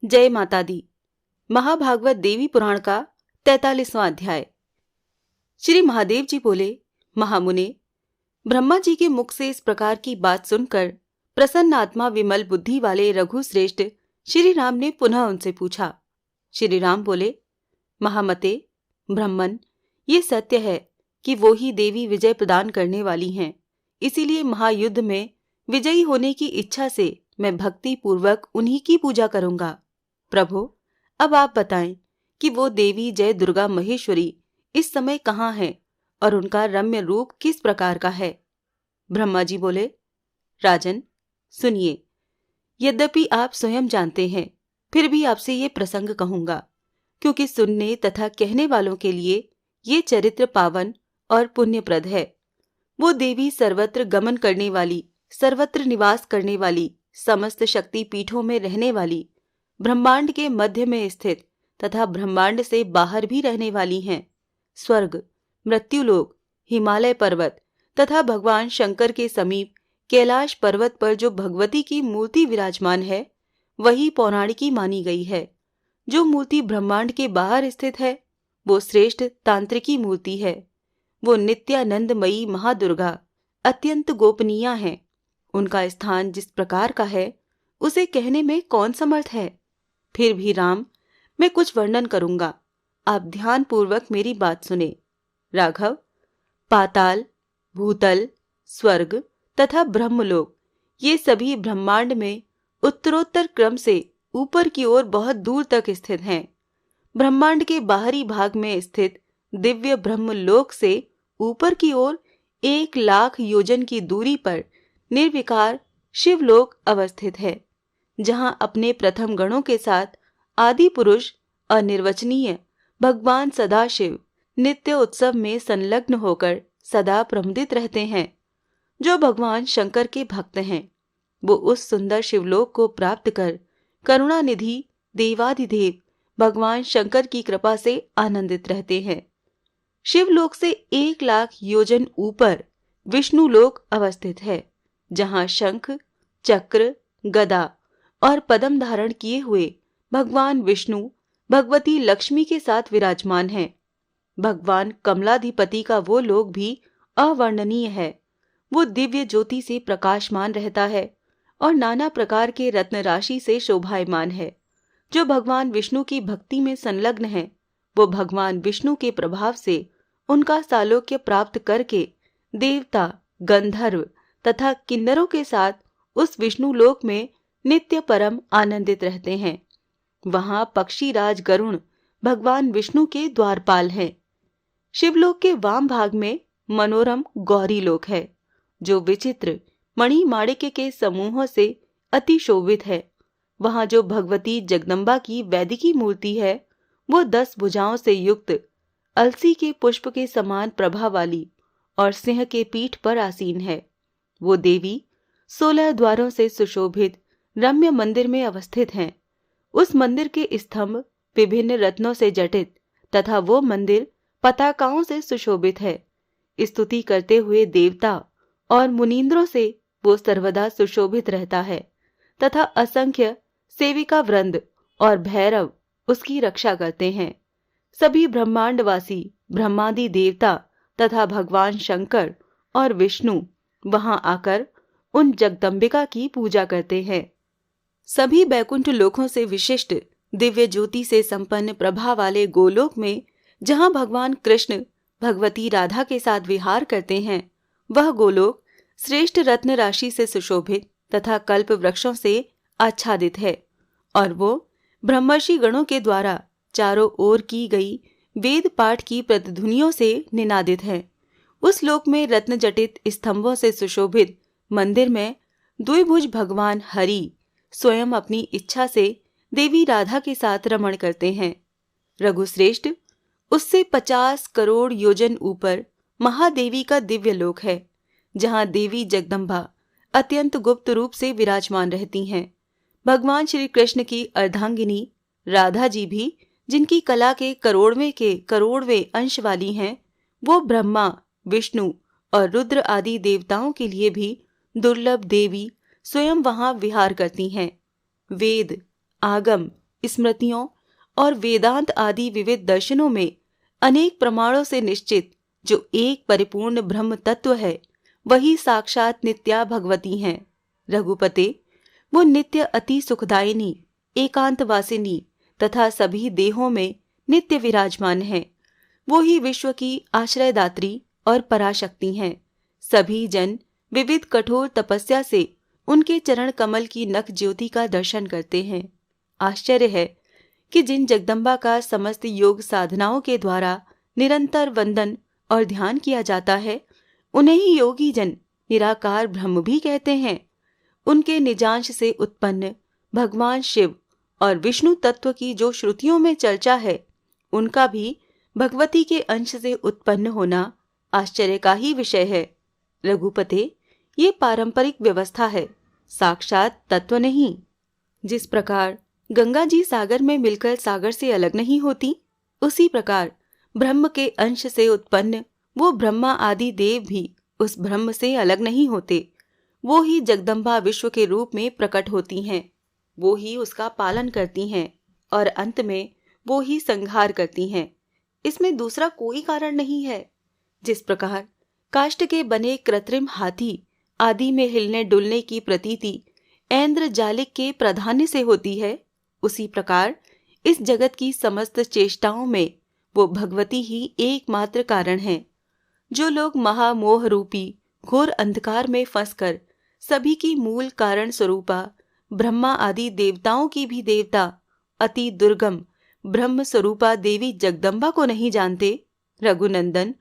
जय माता दी। महाभागवत देवी पुराण का 43वां अध्याय। श्री महादेव जी बोले, महामुने, ब्रह्मा जी के मुख से इस प्रकार की बात सुनकर प्रसन्न आत्मा विमल बुद्धि वाले रघुश्रेष्ठ श्री राम ने पुनः उनसे पूछा। श्री राम बोले, महामते, ब्रह्मन, ये सत्य है कि वो ही देवी विजय प्रदान करने वाली हैं। इसीलिए महायुद्ध में विजयी होने की इच्छा से मैं भक्ति पूर्वक उन्हीं की पूजा करूंगा। प्रभु, अब आप बताएं कि वो देवी जय दुर्गा महेश्वरी इस समय कहाँ हैं और उनका रम्य रूप किस प्रकार का है। ब्रह्मा जी बोले, राजन, सुनिए, यद्यपि आप स्वयं जानते हैं, फिर भी आपसे ये प्रसंग कहूंगा, क्योंकि सुनने तथा कहने वालों के लिए ये चरित्र पावन और पुण्यप्रद है। वो देवी सर्वत्र गमन करने वाली, सर्वत्र निवास करने वाली, समस्त शक्ति पीठों में रहने वाली, ब्रह्मांड के मध्य में स्थित तथा ब्रह्मांड से बाहर भी रहने वाली हैं। स्वर्ग, मृत्युलोक, हिमालय पर्वत तथा भगवान शंकर के समीप कैलाश पर्वत पर जो भगवती की मूर्ति विराजमान है, वही पौराणिकी मानी गई है। जो मूर्ति ब्रह्मांड के बाहर स्थित है, वो श्रेष्ठ तांत्रिकी मूर्ति है। वो नित्यानंदमयी महादुर्गा अत्यंत गोपनीय है। उनका स्थान जिस प्रकार का है, उसे कहने में कौन समर्थ है। फिर भी राम, मैं कुछ वर्णन करूंगा, आप ध्यान पूर्वक मेरी बात सुने। राघव, पाताल, भूतल, स्वर्ग तथा ब्रह्मलोक, ये सभी ब्रह्मांड में उत्तरोत्तर क्रम से ऊपर की ओर बहुत दूर तक स्थित हैं। ब्रह्मांड के बाहरी भाग में स्थित दिव्य ब्रह्मलोक से ऊपर की ओर 1,00,000 योजन की दूरी पर निर्विकार शिवलोक अवस्थित है, जहां अपने प्रथम गणों के साथ आदि पुरुष अनिर्वचनीय भगवान सदाशिव नित्य उत्सव में संलग्न होकर सदा प्रमुदित रहते हैं। जो भगवान शंकर के भक्त हैं, वो उस सुंदर शिवलोक को प्राप्त कर करुणानिधि देवाधिदेव भगवान शंकर की कृपा से आनंदित रहते हैं। शिवलोक से 1,00,000 योजन ऊपर विष्णुलोक अवस्थित है, जहां शंख, चक्र, गदा और पद्म धारण किए हुए भगवान विष्णु भगवती लक्ष्मी के साथ विराजमान हैं। भगवान कमलाधिपति का वो लोक भी अवर्णनीय है। वो दिव्य ज्योति से प्रकाशमान रहता है और नाना प्रकार के रत्न राशि से शोभायमान है। जो भगवान विष्णु की भक्ति में संलग्न है, वो भगवान विष्णु के प्रभाव से उनका सालोक्य प्राप्त करके देवता, गंधर्व तथा किन्नरों के साथ उस विष्णु लोक में नित्य परम आनंदित रहते हैं। वहां पक्षीराज गरुण भगवान विष्णु के द्वारपाल हैं। शिवलोक के वाम भाग में मनोरम गौरी लोक है, जो विचित्र मणि माणिक्य के समूहों से अति शोभित है। वहां जो भगवती जगदम्बा की वैदिकी मूर्ति है, वो 10 भुजाओं से युक्त अलसी के पुष्प के समान प्रभा वाली और सिंह के पीठ पर आसीन है। वो देवी 16 द्वारों से सुशोभित रम्य मंदिर में अवस्थित हैं। उस मंदिर के स्तंभ विभिन्न रत्नों से जटित तथा वो मंदिर पताकाओं से सुशोभित है। स्तुति करते हुए देवता और मुनींद्रों से वो सर्वदा सुशोभित रहता है तथा असंख्य सेविका वृंद और भैरव उसकी रक्षा करते हैं। सभी ब्रह्मांडवासी ब्रह्मादि देवता तथा भगवान शंकर और विष्णु वहां आकर उन जगदम्बिका की पूजा करते हैं। सभी बैकुंठ लोकों से विशिष्ट दिव्य ज्योति से संपन्न प्रभा वाले गोलोक में, जहां भगवान कृष्ण भगवती राधा के साथ विहार करते हैं, वह गोलोक श्रेष्ठ रत्न राशि से सुशोभित तथा कल्प वृक्षों से आच्छादित है और वो ब्रह्मर्षि गणों के द्वारा चारों ओर की गई वेद पाठ की प्रतिध्वनियों से निनादित है। उस लोक में रत्न जटित स्तंभों से सुशोभित मंदिर में द्विभुज भगवान हरि स्वयं अपनी इच्छा से देवी राधा के साथ रमण करते हैं। रघुश्रेष्ठ, उससे 50 करोड़ योजन ऊपर महादेवी का दिव्य लोक है, जहां देवी जगदम्बा अत्यंत गुप्त रूप से विराजमान रहती हैं। भगवान श्री कृष्ण की अर्धांगिनी राधा जी भी, जिनकी कला के करोड़वें अंश वाली हैं, वो ब्रह्मा, विष्णु और रुद्र आदि देवताओं के लिए भी दुर्लभ देवी स्वयं वहां विहार करती हैं। वेद, आगम, स्मृतियों और वेदांत आदि विविध दर्शनों में अनेक प्रमाणों से निश्चित जो एक परिपूर्ण ब्रह्म तत्व है, वही साक्षात नित्या भगवती हैं। रघुपते, वो नित्य अति सुखदायिनी, एकांतवासिनी तथा सभी देहों में नित्य विराजमान है। वो ही विश्व की आश्रयदात्री और पराशक्ति हैं। सभी जन विविध कठोर तपस्या से उनके चरण कमल की नख ज्योति का दर्शन करते हैं। आश्चर्य है कि जिन जगदम्बा का समस्त योग साधनाओं के द्वारा निरंतर वंदन और ध्यान किया जाता है, उन्हें ही योगी जन निराकार ब्रह्म भी कहते हैं। उनके निजांश से उत्पन्न भगवान शिव और विष्णु तत्व की जो श्रुतियों में चर्चा है, उनका भी भगवती के अंश से उत्पन्न होना आश्चर्य का ही विषय है। रघुपते, ये पारंपरिक व्यवस्था है, साक्षात तत्व नहीं। जिस प्रकार गंगा जी सागर में मिलकर सागर से अलग नहीं होती, उसी प्रकार ब्रह्म के अंश से उत्पन्न वो ब्रह्मा आदि देव भी उस ब्रह्म से अलग नहीं होते। वो ही जगदम्बा विश्व के रूप में प्रकट होती हैं, वो ही उसका पालन करती हैं और अंत में वो ही संहार करती हैं। इसमें दूसरा कोई कारण नहीं है। जिस प्रकार काष्ठ के बने कृत्रिम हाथी आदि में हिलने डुलने की प्रतीति ऐन्द्र जालिक के प्राधान्य से होती है, उसी प्रकार इस जगत की समस्त चेष्टाओं में वो भगवती ही एकमात्र कारण है। जो लोग महामोह रूपी घोर अंधकार में फंसकर सभी की मूल कारण स्वरूपा ब्रह्मा आदि देवताओं की भी देवता अति दुर्गम ब्रह्म स्वरूपा देवी जगदम्बा को नहीं जानते, रघुनंदन,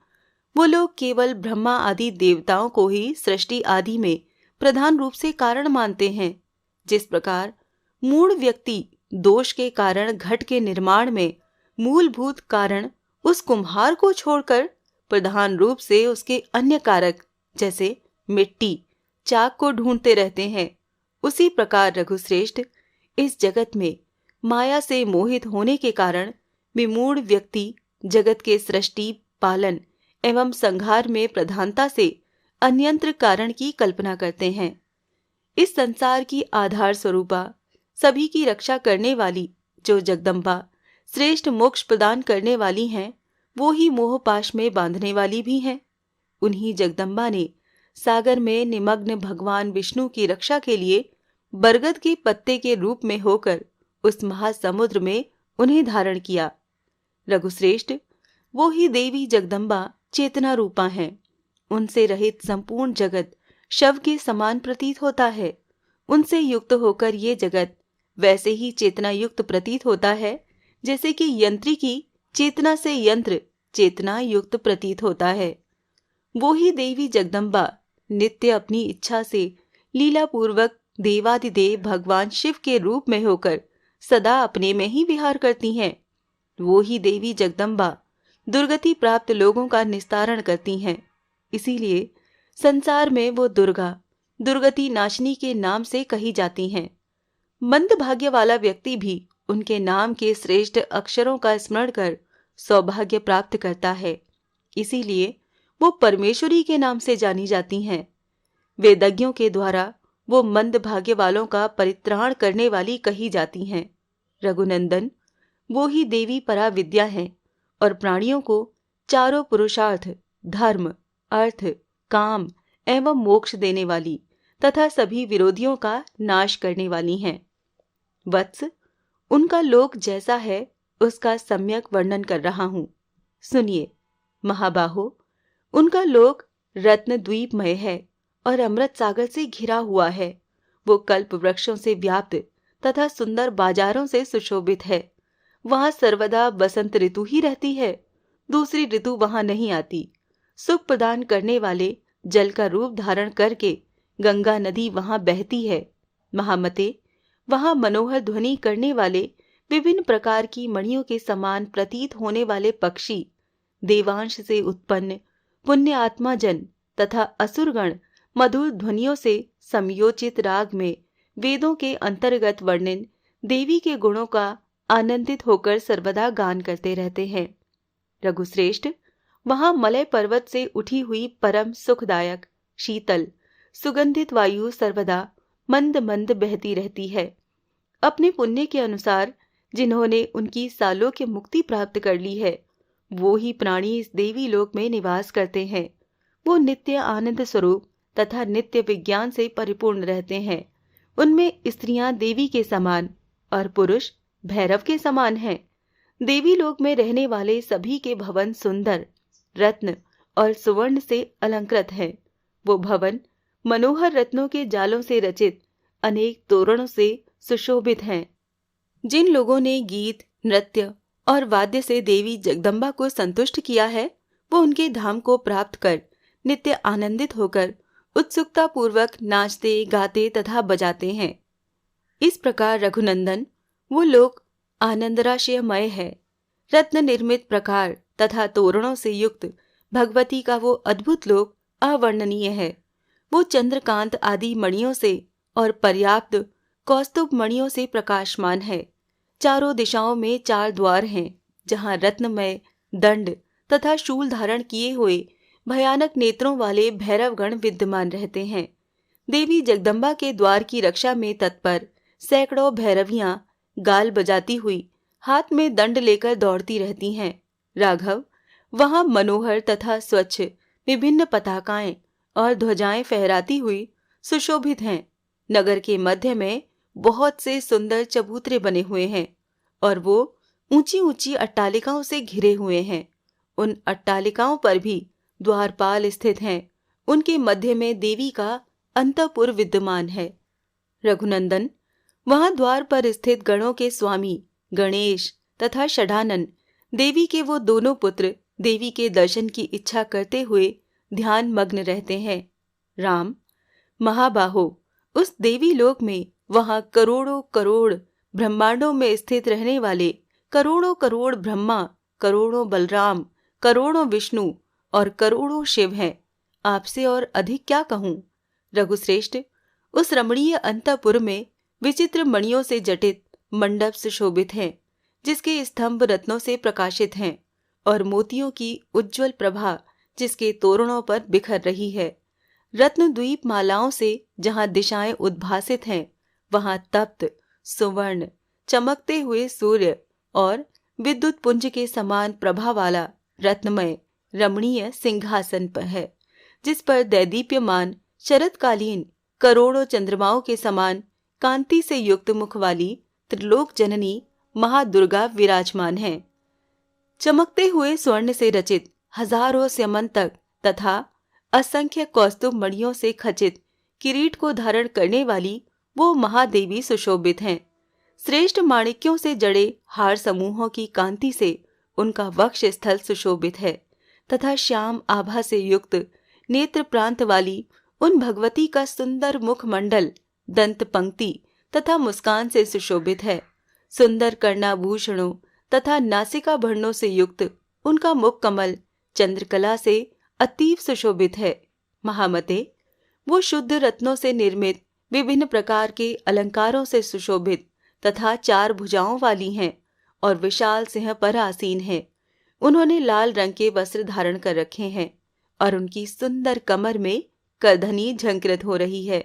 वो लोग केवल ब्रह्मा आदि देवताओं को ही सृष्टि आदि में प्रधान रूप से कारण मानते हैं। जिस प्रकार मूढ़ व्यक्ति दोष के कारण घट के निर्माण में मूलभूत कारण उस कुम्हार को छोड़कर प्रधान रूप से उसके अन्य कारक जैसे मिट्टी, चाक को ढूंढते रहते हैं, उसी प्रकार रघुश्रेष्ठ, इस जगत में माया से मोहित होने के कारण विमूढ़ व्यक्ति जगत के सृष्टि, पालन एवं संहार में प्रधानता से अन्यंत्र कारण की कल्पना करते हैं। इस संसार की आधार स्वरूपा सभी की रक्षा करने वाली जो जगदम्बा श्रेष्ठ मोक्ष प्रदान करने वाली हैं, वो ही मोहपाश में बांधने वाली भी हैं। उन्हीं जगदम्बा ने सागर में निमग्न भगवान विष्णु की रक्षा के लिए बरगद के पत्ते के रूप में होकर उस महासमुद्र में उन्हें धारण किया। रघुश्रेष्ठ, वो ही देवी जगदम्बा चेतना रूपा हैं। उनसे रहित संपूर्ण जगत शव के समान प्रतीत होता है। उनसे युक्त होकर ये जगत वैसे ही चेतना युक्त प्रतीत होता है जैसे कि यंत्री की चेतना से यंत्र चेतना युक्त प्रतीत होता है। वो ही देवी जगदम्बा नित्य अपनी इच्छा से लीला पूर्वक देवादिदेव भगवान शिव के रूप में होकर सदा अपने में ही विहार करती हैं। वो ही देवी जगदम्बा दुर्गति प्राप्त लोगों का निस्तारण करती हैं। इसीलिए संसार में वो दुर्गा दुर्गति नाशिनी के नाम से कही जाती हैं। मंद भाग्य वाला व्यक्ति भी उनके नाम के श्रेष्ठ अक्षरों का स्मरण कर सौभाग्य प्राप्त करता है। इसीलिए वो परमेश्वरी के नाम से जानी जाती हैं। वेदज्ञों के द्वारा वो मंद भाग्य वालों का परित्राण करने वाली कही जाती हैं। रघुनंदन, वो ही देवी परा विद्या हैं और प्राणियों को चारों पुरुषार्थ, धर्म, अर्थ, काम एवं मोक्ष देने वाली तथा सभी विरोधियों का नाश करने वाली हैं। वत्स, उनका लोक जैसा है उसका सम्यक वर्णन कर रहा हूं, सुनिए। महाबाहो, उनका लोक रत्न द्वीपमय है और अमृत सागर से घिरा हुआ है। वो कल्प वृक्षों से व्याप्त तथा सुंदर बाजारों से सुशोभित है। वहां सर्वदा बसंत ऋतु ही रहती है, दूसरी ऋतु वहां नहीं आती। सुख प्रदान करने वाले जल का रूप धारण करके गंगा नदी वहां बहती है। महामते, वहां मनोहर ध्वनि करने वाले विभिन्न प्रकार की मणियों के समान प्रतीत होने वाले पक्षी, देवांश से उत्पन्न पुण्य आत्मा जन तथा असुरगण मधुर ध्वनियों से समयोचित राग में वेदों के अंतर्गत वर्णन देवी के गुणों का आनंदित होकर सर्वदा गान करते रहते हैं। रघुश्रेष्ठ, वहां मलय पर्वत से उठी हुई परम सुखदायक शीतल सुगंधित वायु सर्वदा मंद मंद बहती रहती है। अपने पुण्य के अनुसार जिन्होंने उनकी सालोक्य मुक्ति प्राप्त कर ली है, वो ही प्राणी इस देवी लोक में निवास करते हैं। वो नित्य आनंद स्वरूप तथा नित्य विज्ञान से परिपूर्ण रहते हैं। उनमें स्त्रियां देवी के समान और पुरुष भैरव के समान हैं। देवी लोक में रहने वाले सभी के भवन सुंदर, रत्न और सुवर्ण से अलंकृत हैं। वो भवन मनोहर रत्नों के जालों से रचित अनेक तोरणों से सुशोभित हैं। जिन लोगों ने गीत, नृत्य और वाद्य से देवी जगदम्बा को संतुष्ट किया है, वो उनके धाम को प्राप्त कर नित्य आनंदित होकर उत्सुकता पूर्वक नाचते, गाते तथा बजाते हैं। इस प्रकार रघुनंदन वो लोक आनंदराशयमय है। रत्न निर्मित प्रकार तथा तोरणों से युक्त भगवती का वो अद्भुत लोक अवर्णनीय है। वो चंद्रकांत आदि मणियों से और पर्याप्त कौस्तुभ मणियों से प्रकाशमान है। चारों दिशाओं में 4 द्वार हैं, जहाँ रत्नमय दंड तथा शूल धारण किए हुए भयानक नेत्रों वाले भैरवगण विद्यमान रहते हैं। देवी जगदम्बा के द्वार की रक्षा में तत्पर सैकड़ों भैरवियां गाल बजाती हुई हाथ में दंड लेकर दौड़ती रहती हैं। राघव, वहां मनोहर तथा स्वच्छ विभिन्न पताकाएं और ध्वजाएं फहराती हुई सुशोभित हैं। नगर के मध्य में बहुत से सुंदर चबूतरे बने हुए हैं और वो ऊंची ऊंची अट्टालिकाओं से घिरे हुए हैं। उन अट्टालिकाओं पर भी द्वारपाल स्थित हैं। उनके मध्य में देवी का अंतःपुर विद्यमान है। रघुनंदन, वहां द्वार पर स्थित गणों के स्वामी गणेश तथा षडानन देवी के वो दोनों पुत्र देवी के दर्शन की इच्छा करते हुए ध्यान मग्न रहते हैं। राम, महाबाहो, उस देवी लोक में वहां करोड़ों करोड़ ब्रह्मांडों में स्थित रहने वाले करोड़ों करोड़ ब्रह्मा, करोड़ों बलराम, करोड़ों विष्णु और करोड़ों शिव हैं। आपसे और अधिक क्या कहूं। रघुश्रेष्ठ, उस रमणीय अंतःपुर में विचित्र मणियों से जटित मंडप सुशोभित हैं, जिसके स्तंभ रत्नों से प्रकाशित हैं और मोतियों की उज्जवल प्रभा जिसके तोरणों पर बिखर रही है। रत्न द्वीप मालाओं से जहां दिशाएं उद्भासित हैं, वहां तप्त सुवर्ण, चमकते हुए सूर्य और विद्युत पुंज के समान प्रभा वाला रत्नमय रमणीय सिंहासन पर है, जिस पर दैदीप्यमान शरतकालीन करोड़ों चंद्रमाओं के समान कांति से युक्त मुख वाली त्रिलोक जननी महादुर्गा विराजमान है। चमकते हुए स्वर्ण से रचित हजारों स्यमंतक तथा असंख्य कौस्तुभ मणियों से खचित किरीट को धारण करने वाली वो महादेवी सुशोभित हैं। श्रेष्ठ माणिक्यों से जड़े हार समूहों की कांति से उनका वक्ष स्थल सुशोभित है तथा श्याम आभा से युक्त नेत्र प्रांत वाली उन भगवती का सुंदर मुखमंडल दंत पंक्ति तथा मुस्कान से सुशोभित है। सुंदर कर्णाभूषणों तथा नासिकाभरणों से युक्त उनका मुख कमल चंद्रकला से अतीव सुशोभित है। महामते, वो शुद्ध रत्नों से निर्मित विभिन्न प्रकार के अलंकारों से सुशोभित तथा 4 भुजाओं वाली हैं और विशाल सिंह पर आसीन हैं। उन्होंने लाल रंग के वस्त्र धारण कर रखे हैं और उनकी सुंदर कमर में करधनी झंकृत हो रही है।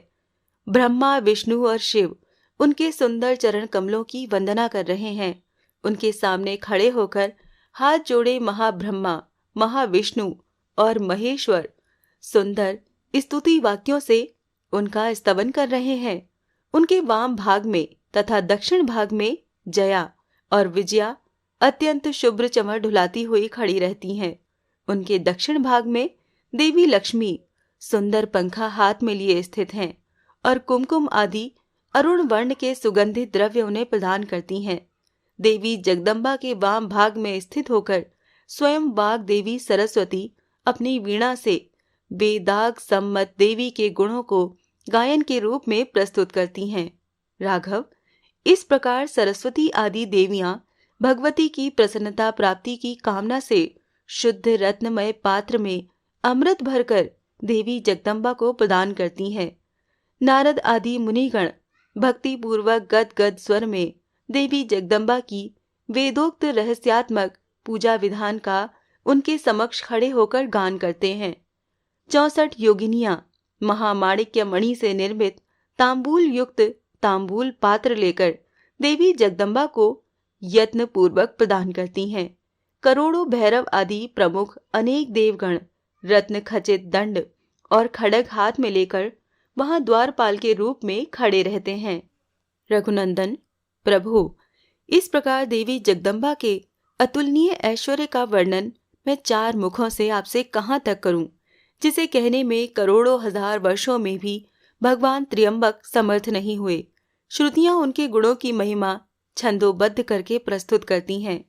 ब्रह्मा, विष्णु और शिव उनके सुंदर चरण कमलों की वंदना कर रहे हैं। उनके सामने खड़े होकर हाथ जोड़े महाब्रह्मा, महाविष्णु और महेश्वर सुंदर स्तुति वाक्यों से उनका स्तवन कर रहे हैं। उनके वाम भाग में तथा दक्षिण भाग में जया और विजया अत्यंत शुभ्र चमर ढुलाती हुई खड़ी रहती हैं। उनके दक्षिण भाग में देवी लक्ष्मी सुंदर पंखा हाथ में लिए स्थित हैं और कुमकुम आदि अरुण वर्ण के सुगंधित द्रव्य उन्हें प्रदान करती हैं। देवी जगदम्बा के वाम भाग में स्थित होकर स्वयं वाग देवी सरस्वती अपनी वीणा से वेदाग सम्मत देवी के गुणों को गायन के रूप में प्रस्तुत करती हैं। राघव, इस प्रकार सरस्वती आदि देवियां भगवती की प्रसन्नता प्राप्ति की कामना से शुद्ध रत्नमय पात्र में अमृत भरकर देवी जगदम्बा को प्रदान करती हैं। नारद आदि मुनिगण भक्ति पूर्वक गद स्वर में देवी जगदम्बा की वेदोक्त रहस्यात्मक पूजा विधान का उनके समक्ष खड़े होकर गान करते हैं। 64 योगिनियां महामाणिक्य मणि से निर्मित तांबूल युक्त तांबूल पात्र लेकर देवी जगदम्बा को यत्न पूर्वक प्रदान करती हैं। करोड़ों भैरव आदि प्रमुख अनेक देवगण रत्न खचित दंड और खड्ग हाथ में लेकर वहां द्वारपाल के रूप में खड़े रहते हैं। रघुनंदन, प्रभु, इस प्रकार देवी जगदम्बा के अतुलनीय ऐश्वर्य का वर्णन मैं 4 मुखों से आपसे कहाँ तक करूं, जिसे कहने में करोड़ों हजार वर्षों में भी भगवान त्र्यंबक समर्थ नहीं हुए। श्रुतियां उनके गुणों की महिमा छंदोबद्ध करके प्रस्तुत करती हैं।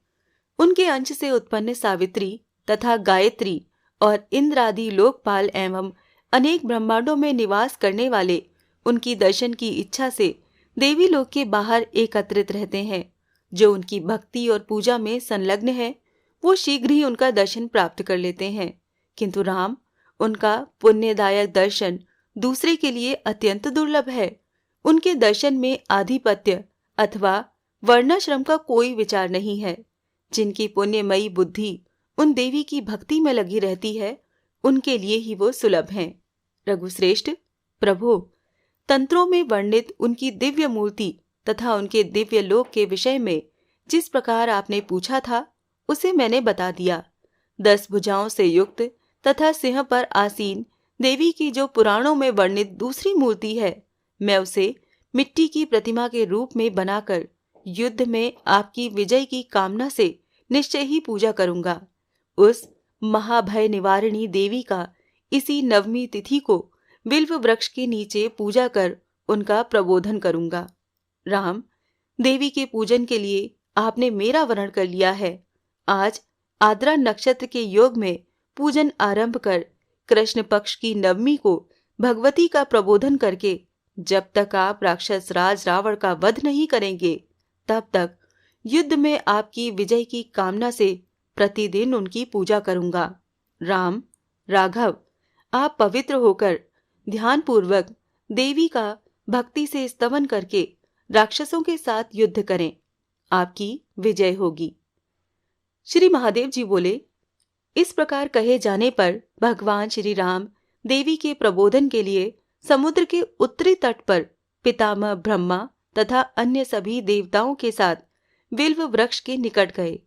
उनके अंश से उत्पन्न सावित्री तथा गायत्री और इंद्र आदि लोकपाल एवं अनेक ब्रह्मांडों में निवास करने वाले उनकी दर्शन की इच्छा से देवी लोक के बाहर एकत्रित रहते हैं। जो उनकी भक्ति और पूजा में संलग्न है वो शीघ्र ही उनका दर्शन प्राप्त कर लेते हैं, किंतु राम, उनका पुण्यदायक दर्शन दूसरे के लिए अत्यंत दुर्लभ है। उनके दर्शन में आधिपत्य अथवा वर्णाश्रम का कोई विचार नहीं है। जिनकी पुण्यमयी बुद्धि उन देवी की भक्ति में लगी रहती है, उनके लिए ही वो सुलभ हैं। रघुश्रेष्ठ, प्रभु, तंत्रों में वर्णित उनकी दिव्य मूर्ति तथा उनके दिव्य लोक के विषय में जिस प्रकार आपने पूछा था उसे मैंने बता दिया। 10 भुजाओं से युक्त तथा सिंह पर आसीन देवी की जो पुराणों में वर्णित दूसरी मूर्ति है, मैं उसे मिट्टी की प्रतिमा के रूप में बनाकर युद्ध में आपकी विजय की कामना से निश्चय ही पूजा करूंगा। उस महाभय निवारिणी देवी का इसी 9वीं तिथि को बिल्व वृक्ष के नीचे पूजा कर उनका प्रबोधन करूंगा। राम, देवी के पूजन के लिए आपने मेरा वरण कर लिया है। आज आद्रा नक्षत्र के योग में पूजन आरंभ कर कृष्ण पक्ष की 9वीं को भगवती का प्रबोधन करके जब तक आप राक्षस राज रावण का वध नहीं करेंगे, तब तक युद्ध में आपकी विजय की कामना से प्रतिदिन उनकी पूजा करूंगा। राम, राघव, आप पवित्र होकर ध्यानपूर्वक देवी का भक्ति से स्तवन करके राक्षसों के साथ युद्ध करें, आपकी विजय होगी। श्री महादेव जी बोले। इस प्रकार कहे जाने पर भगवान श्री राम देवी के प्रबोधन के लिए समुद्र के उत्तरी तट पर पितामह ब्रह्मा तथा अन्य सभी देवताओं के साथ बिल्व वृक्ष के निकट गए।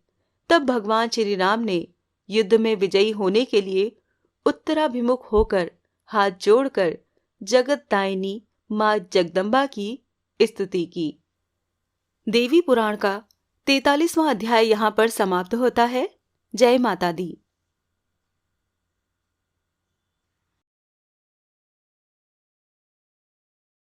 तब भगवान श्री राम ने युद्ध में विजयी होने के लिए उत्तराभिमुख होकर हाथ जोड़कर जगतदायिनी मां जगदम्बा की स्तुति की। देवी पुराण का 43वां अध्याय यहाँ पर समाप्त होता है। जय माता दी।